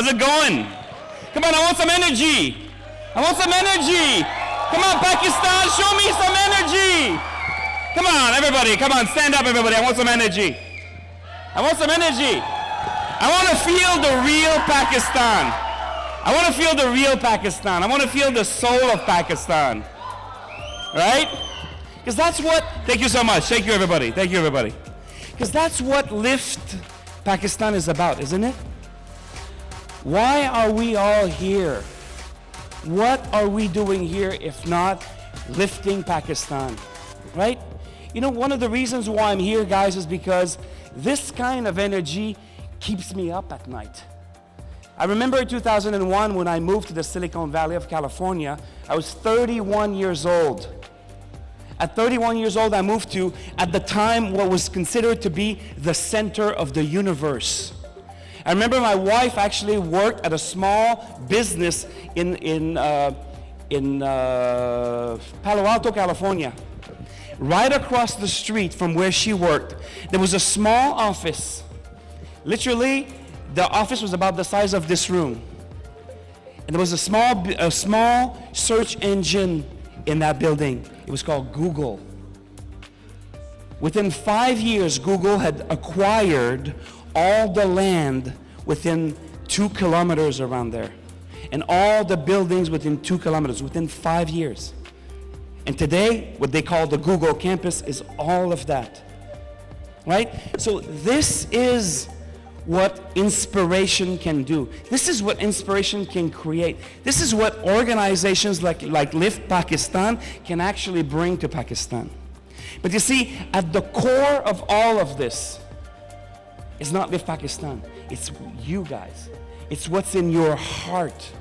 How's it going? Come on, I want some energy. I want some energy. Come on, Pakistan, show me some energy. Come on, everybody. Come on, stand up, everybody. I want some energy. I want some energy. I want to feel the real Pakistan. I want to feel the real Pakistan. I want to feel the soul of Pakistan. Right? Because that's what, thank you so much. Thank you, everybody. Thank you, everybody. Because that's what Lift Pakistan is about, isn't it? Why are we all here? What are we doing here if not lifting Pakistan? Right? You know, one of the reasons why I'm here, guys, is because this kind of energy keeps me up at night. I remember in 2001 when I moved to the Silicon Valley of California, I was 31 years old. At 31 years old, I moved to, at the time, what was considered to be the center of the universe. I remember my wife actually worked at a small business in Palo Alto, California. Right across the street from where she worked, there was a small office. Literally, the office was about the size of this room. And there was a small search engine in that building. It was called Google. Within 5 years, Google had acquired all the land within 2 kilometers around there. And all the buildings within 2 kilometers, within 5 years. And today, what they call the Google campus is all of that. Right? So this is what inspiration can do. This is what inspiration can create. This is what organizations like Lift Pakistan can actually bring to Pakistan. But you see, at the core of all of this is not Lift Pakistan. It's you guys. It's what's in your heart.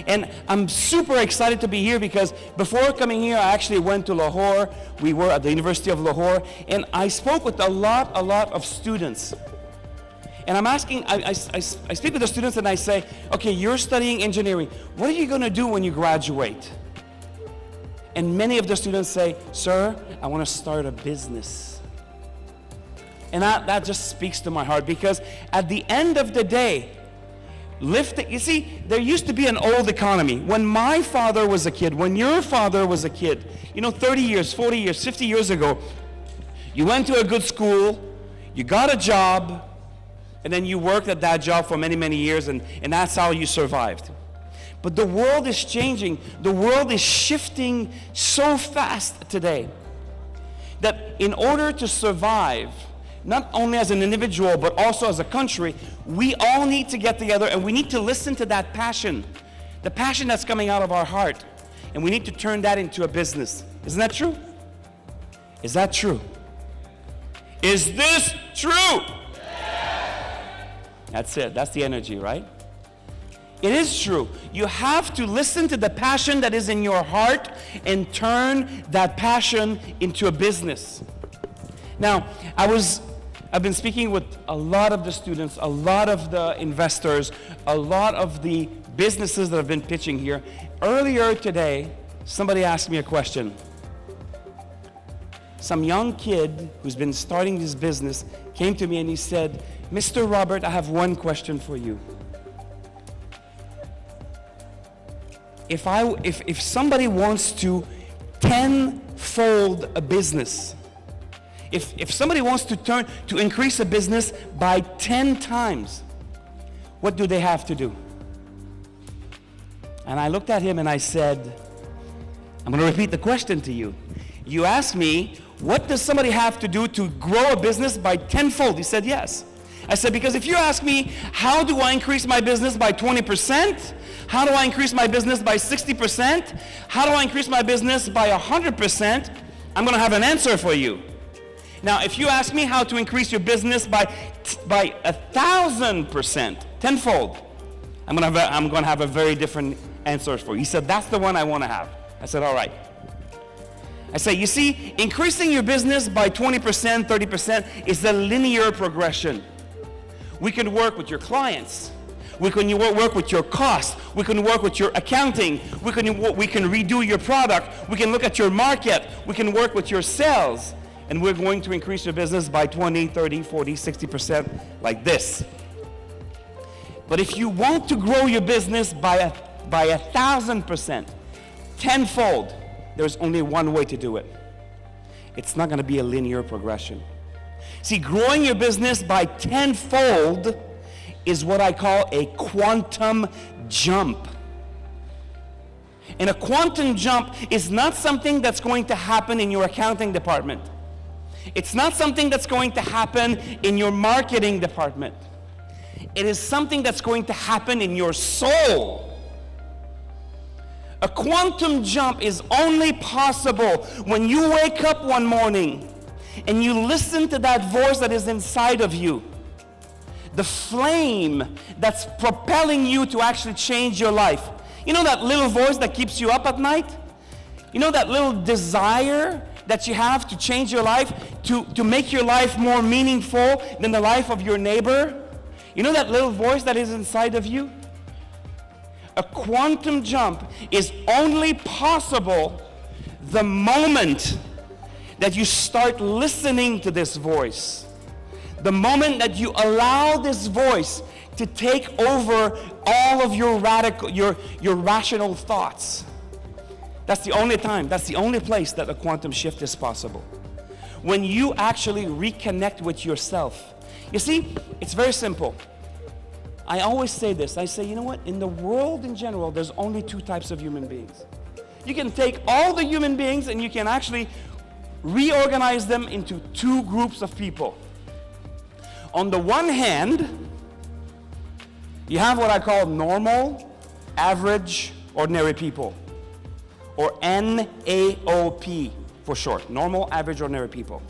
And I'm super excited to be here because before coming here, I actually went to Lahore. We were at the University of Lahore, and I spoke with a lot of students. And I'm asking, I speak with the students and I say, okay, you're studying engineering. What are you going to do when you graduate? And many of the students say, sir, I want to start a business. And that just speaks to my heart because at the end of the day, you see, there used to be an old economy. When my father was a kid, when your father was a kid, 30 years, 40 years, 50 years ago, you went to a good school, you got a job, and then you worked at that job for many, many years, and that's how you survived. But the world is changing. The world is shifting so fast today that in order to survive, not only as an individual, but also as a country, we all need to get together and we need to listen to that passion, the passion that's coming out of our heart, and we need to turn that into a business. Isn't that true? Is that true? Is this true? That's it. That's the energy, right? It is true. You have to listen to the passion that is in your heart and turn that passion into a business. Now, I've been speaking with a lot of the students, a lot of the investors, a lot of the businesses that have been pitching here. Earlier today, somebody asked me a question. Some young kid who's been starting this business came to me and he said, Mr. Robert, I have one question for you. If somebody wants to tenfold a business, if somebody wants to increase a business by 10 times, what do they have to do? And I looked at him and I said, I'm going to repeat the question to you. You asked me, what does somebody have to do to grow a business by tenfold? He said, yes. I said, because if you ask me, how do I increase my business by 20%? How do I increase my business by 60%? How do I increase my business by 100%? I'm going to have an answer for you. Now, if you ask me how to increase your business by 1,000%, tenfold, I'm going to have a very different answer for you. He said, that's the one I want to have. I said, all right. I say, you see, increasing your business by 20%, 30% is a linear progression. We can work with your clients. We can work with your costs. We can work with your accounting. We can redo your product. We can look at your market. We can work with your sales. And we're going to increase your business by 20, 30, 40, 60% like this. But if you want to grow your business by 1,000%, tenfold, there's only one way to do it. It's not going to be a linear progression. See, growing your business by tenfold is what I call a quantum jump. And a quantum jump is not something that's going to happen in your accounting department. It's not something that's going to happen in your marketing department. It is something that's going to happen in your soul. A quantum jump is only possible when you wake up one morning and you listen to that voice that is inside of you. The flame that's propelling you to actually change your life. You know that little voice that keeps you up at night? You know that little desire that you have to change your life, to make your life more meaningful than the life of your neighbor? You know that little voice that is inside of you? A quantum jump is only possible the moment that you start listening to this voice. The moment that you allow this voice to take over all of your rational thoughts. That's the only time, that's the only place that a quantum shift is possible. When you actually reconnect with yourself. You see, it's very simple. I always say this. I say, you know what? In the world in general, there's only two types of human beings. You can take all the human beings and you can actually reorganize them into two groups of people. On the one hand, you have what I call normal, average, ordinary people. Or NAOP for short. Normal, average, ordinary people.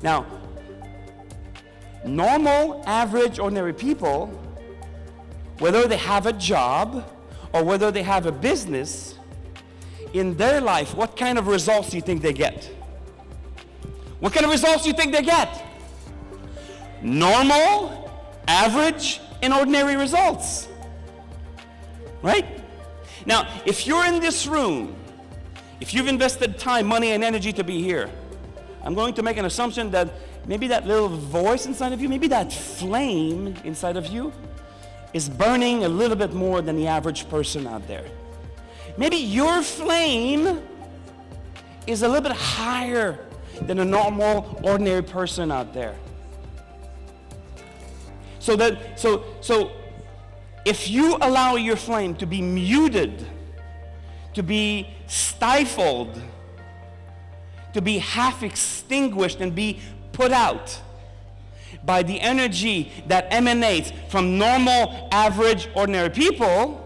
Now, normal, average, ordinary people, whether they have a job or whether they have a business, in their life, what kind of results do you think they get? What kind of results do you think they get? Normal, average, and ordinary results. Right? Now, if you're in this room, if you've invested time, money, and energy to be here, I'm going to make an assumption that maybe that little voice inside of you, maybe that flame inside of you is burning a little bit more than the average person out there. Maybe your flame is a little bit higher than a normal, ordinary person out there. So if you allow your flame to be muted, to be stifled, to be half extinguished and be put out by the energy that emanates from normal, average, ordinary people,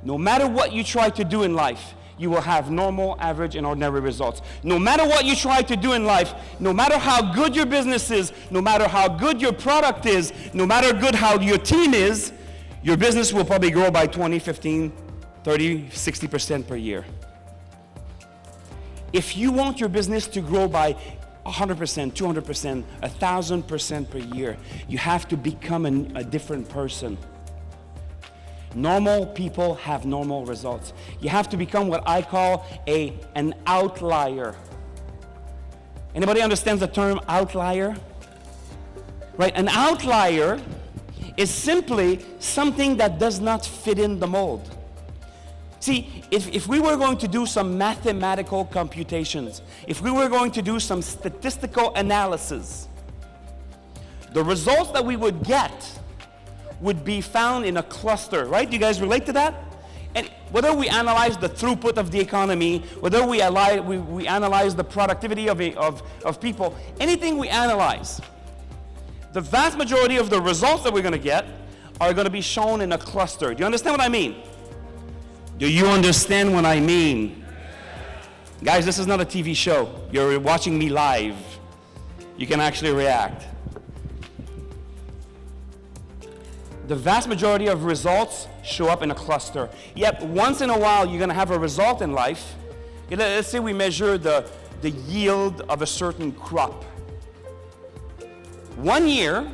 no matter what you try to do in life, you will have normal, average, and ordinary results. No matter what you try to do in life, no matter how good your business is, no matter how good your product is, no matter good how your team is, your business will probably grow by 20, 15, 30, 60% per year. If you want your business to grow by 100%, 200%, 1,000% per year, you have to become a different person. Normal people have normal results. You have to become what I call an outlier. Anybody understands the term outlier? Right? An outlier is simply something that does not fit in the mold. See, if we were going to do some mathematical computations, if we were going to do some statistical analysis, the results that we would get would be found in a cluster, right? Do you guys relate to that? And whether we analyze the throughput of the economy, whether we analyze the productivity of people, anything we analyze, the vast majority of the results that we're going to get are going to be shown in a cluster. Do you understand what I mean? Do you understand what I mean? Guys, this is not a TV show. You're watching me live. You can actually react. The vast majority of results show up in a cluster. Yet once in a while, you're going to have a result in life. Let's say we measure the yield of a certain crop. 1 year,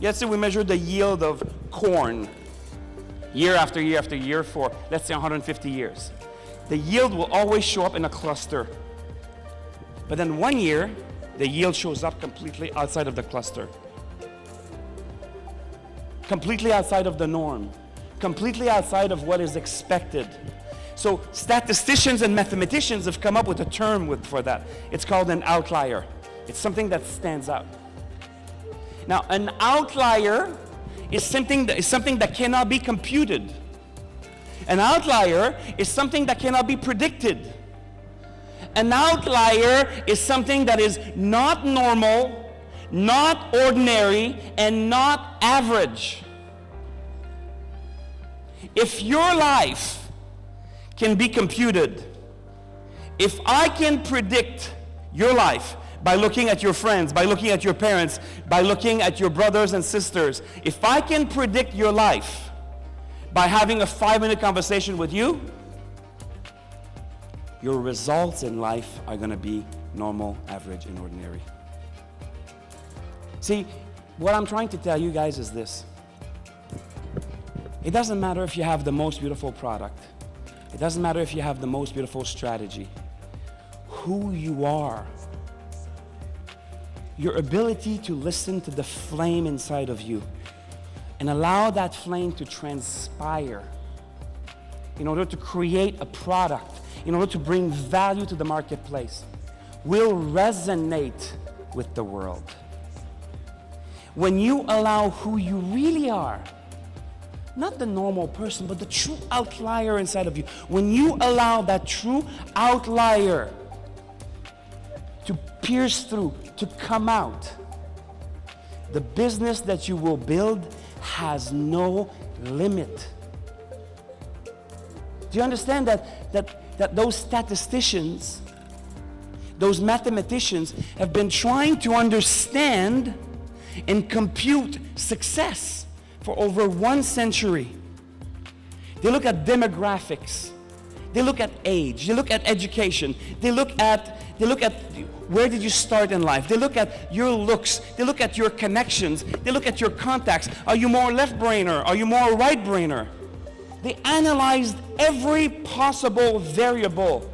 let's say we measure the yield of corn year after year after year for, let's say, 150 years. The yield will always show up in a cluster. But then 1 year, the yield shows up completely outside of the cluster. completely outside of the norm, completely outside of what is expected. So statisticians and mathematicians have come up with a term for that. It's called an outlier. It's something that stands out. Now, an outlier is something that cannot be computed. An outlier is something that cannot be predicted. An outlier is something that is not normal, not ordinary, and not average. If your life can be computed, if I can predict your life by looking at your friends, by looking at your parents, by looking at your brothers and sisters, if I can predict your life by having a 5-minute conversation with you, your results in life are going to be normal, average, and ordinary. See, what I'm trying to tell you guys is this. It doesn't matter if you have the most beautiful product. It doesn't matter if you have the most beautiful strategy. Who you are, your ability to listen to the flame inside of you and allow that flame to transpire in order to create a product, in order to bring value to the marketplace, will resonate with the world. When you allow who you really are, not the normal person, but the true outlier inside of you. When you allow that true outlier to pierce through, to come out, the business that you will build has no limit. Do you understand that those statisticians, those mathematicians have been trying to understand and compute success for over 1 century? They look at demographics, they look at age, they look at education, they look at where did you start in life, they look at your looks, they look at your connections, they look at your contacts. Are you more left-brainer? Are you more right-brainer? They analyzed every possible variable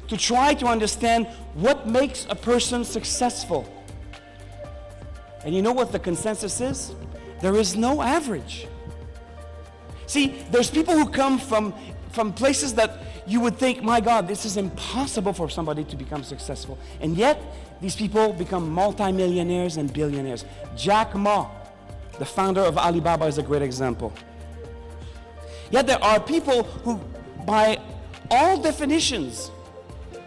to try to understand what makes a person successful. And you know what the consensus is? There is no average. See, there's people who come from places that you would think, my God, this is impossible for somebody to become successful. And yet, these people become multimillionaires and billionaires. Jack Ma, the founder of Alibaba, is a great example. Yet there are people who, by all definitions,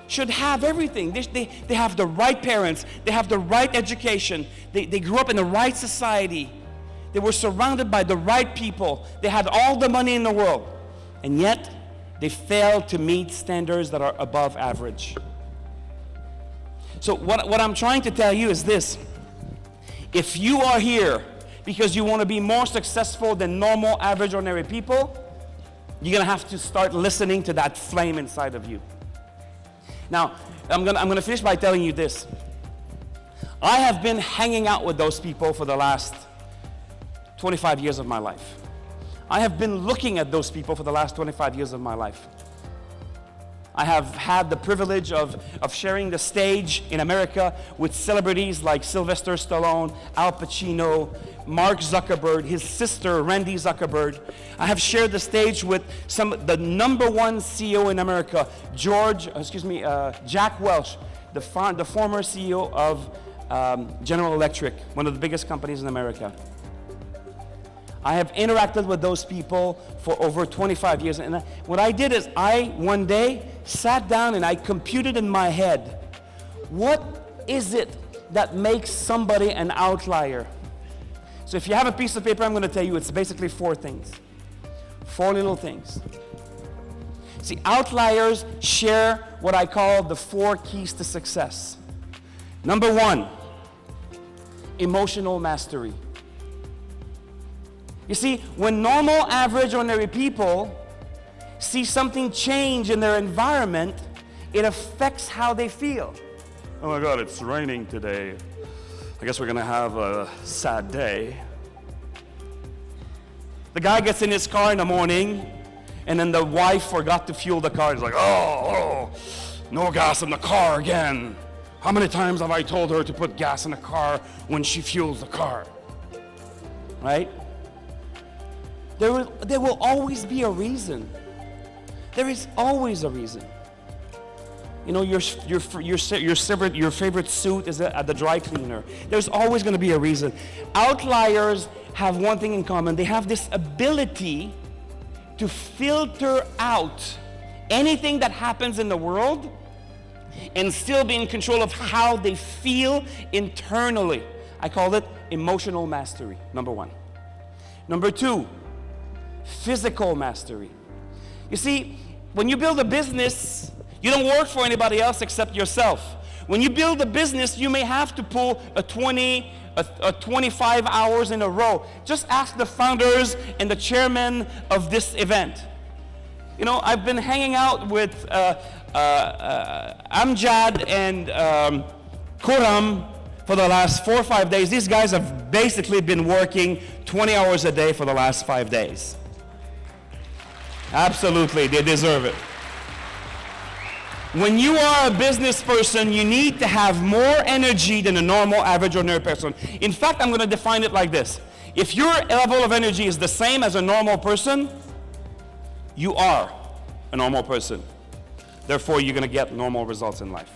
should have everything. They have the right parents, they have the right education, they grew up in the right society, they were surrounded by the right people, they had all the money in the world, and yet they failed to meet standards that are above average. So what I'm trying to tell you is this: if you are here because you want to be more successful than normal, average, ordinary people, you're going to have to start listening to that flame inside of you. Now, I'm gonna finish by telling you this. I have been hanging out with those people for the last 25 years of my life. I have been looking at those people for the last 25 years of my life. I have had the privilege of sharing the stage in America with celebrities like Sylvester Stallone, Al Pacino, Mark Zuckerberg, his sister Randy Zuckerberg. I have shared the stage with the #1 CEO in America, Jack Welch, the former CEO of General Electric, one of the biggest companies in America. I have interacted with those people for over 25 years. And what I did is one day, sat down and I computed in my head, what is it that makes somebody an outlier? So if you have a piece of paper, I'm going to tell you it's basically 4 things. 4 little things. See, outliers share what I call the 4 keys to success. Number 1, emotional mastery. You see, when normal, average, ordinary people see something change in their environment, it affects how they feel. Oh my God, it's raining today. I guess we're gonna have a sad day. The guy gets in his car in the morning, and then the wife forgot to fuel the car. He's like, oh, no gas in the car again. How many times have I told her to put gas in the car when she fuels the car? Right? There will always be a reason. There is always a reason. You know, your favorite suit is at the dry cleaner. There's always going to be a reason. Outliers have one thing in common. They have this ability to filter out anything that happens in the world and still be in control of how they feel internally. I call it emotional mastery, number one. Number two, physical mastery. You see, when you build a business, you don't work for anybody else except yourself. When you build a business, you may have to pull a 25 hours in a row. Just ask the founders and the chairman of this event. You know, I've been hanging out with Amjad and Kuram for the last 4 or 5 days. These guys have basically been working 20 hours a day for the last 5 days. Absolutely, they deserve it. When you are a business person, you need to have more energy than a normal, average, ordinary person. In fact, I'm going to define it like this. If your level of energy is the same as a normal person, you are a normal person. Therefore, you're going to get normal results in life.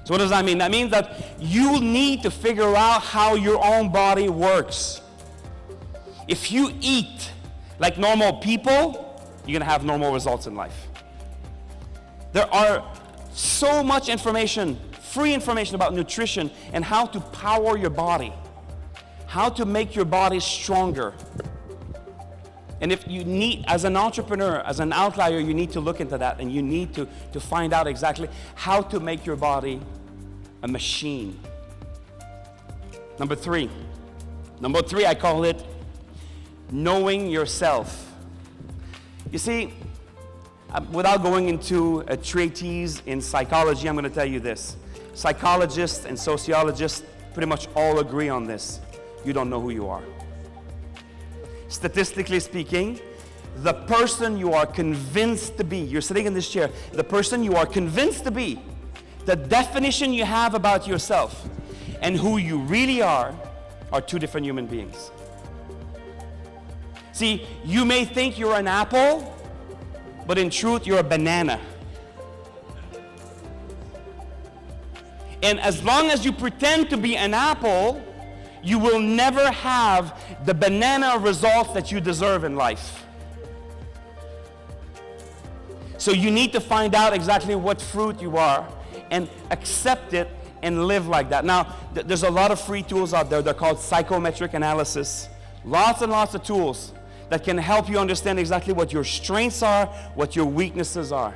So what does that mean? That means that you need to figure out how your own body works. If you eat like normal people, you're going to have normal results in life. There are so much information, free information about nutrition and how to power your body, how to make your body stronger. And if you need, as an entrepreneur, as an outlier, you need to look into that and you need to find out exactly how to make your body a machine. Number three, I call it knowing yourself. You see, without going into a treatise in psychology, I'm going to tell you this. Psychologists and sociologists pretty much all agree on this. You don't know who you are. Statistically speaking, the person you are convinced to be, you're sitting in this chair, the person you are convinced to be, the definition you have about yourself and who you really are two different human beings. See, you may think you're an apple, but in truth, you're a banana. And as long as you pretend to be an apple, you will never have the banana results that you deserve in life. So you need to find out exactly what fruit you are and accept it and live like that. Now, there's a lot of free tools out there. They're called psychometric analysis. Lots and lots of tools that can help you understand exactly what your strengths are, what your weaknesses are.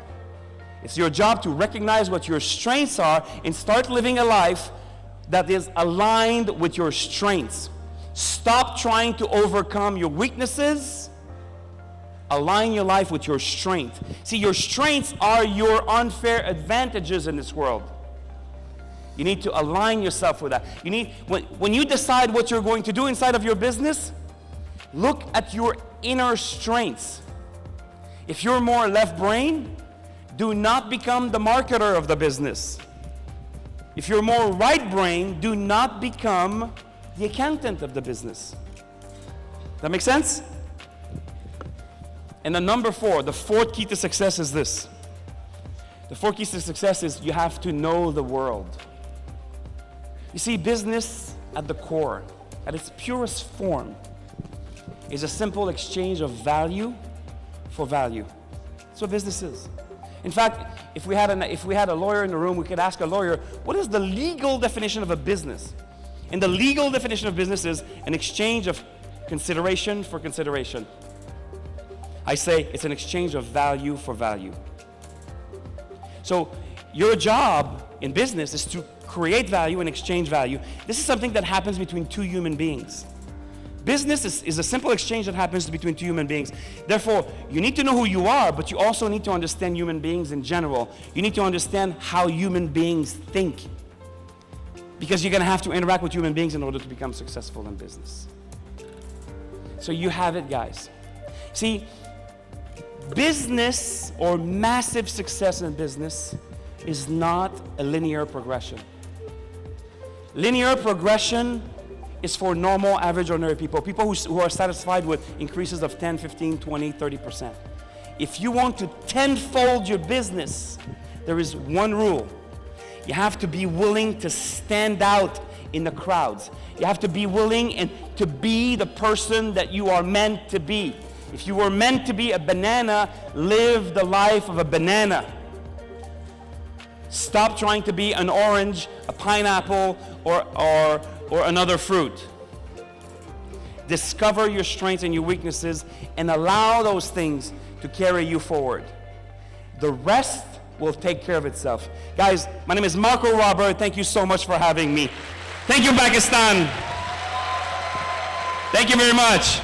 It's your job to recognize what your strengths are and start living a life that is aligned with your strengths. Stop trying to overcome your weaknesses. Align your life with your strength. See, your strengths are your unfair advantages in this world. You need to align yourself with that. You need, when you decide what you're going to do inside of your business, look at your inner strengths. If you're more left brain, do not become the marketer of the business. If you're more right brain, do not become the accountant of the business. That make sense? And the number four, the fourth key to success is this. The fourth key to success is you have to know the world. You see, business at the core, at its purest form, is a simple exchange of value for value. That's what business is. In fact, if we had a lawyer in the room, we could ask a lawyer, what is the legal definition of a business? And the legal definition of business is an exchange of consideration for consideration. I say it's an exchange of value for value. So your job in business is to create value and exchange value. This is something that happens between two human beings. Business is a simple exchange that happens between two human beings. Therefore, you need to know who you are, but you also need to understand human beings in general. You need to understand how human beings think, because you're going to have to interact with human beings in order to become successful in business. So you have it, guys. See, business or massive success in business is not a linear progression. Linear progression is for normal, average, ordinary people. People who are satisfied with increases of 10, 15, 20, 30%. If you want to tenfold your business, there is one rule. You have to be willing to stand out in the crowds. You have to be willing and to be the person that you are meant to be. If you were meant to be a banana, live the life of a banana. Stop trying to be an orange, a pineapple, or another fruit. Discover your strengths and your weaknesses and allow those things to carry you forward. The rest will take care of itself. Guys, my name is Marco Robert. Thank you so much for having me. Thank you, Pakistan. Thank you very much.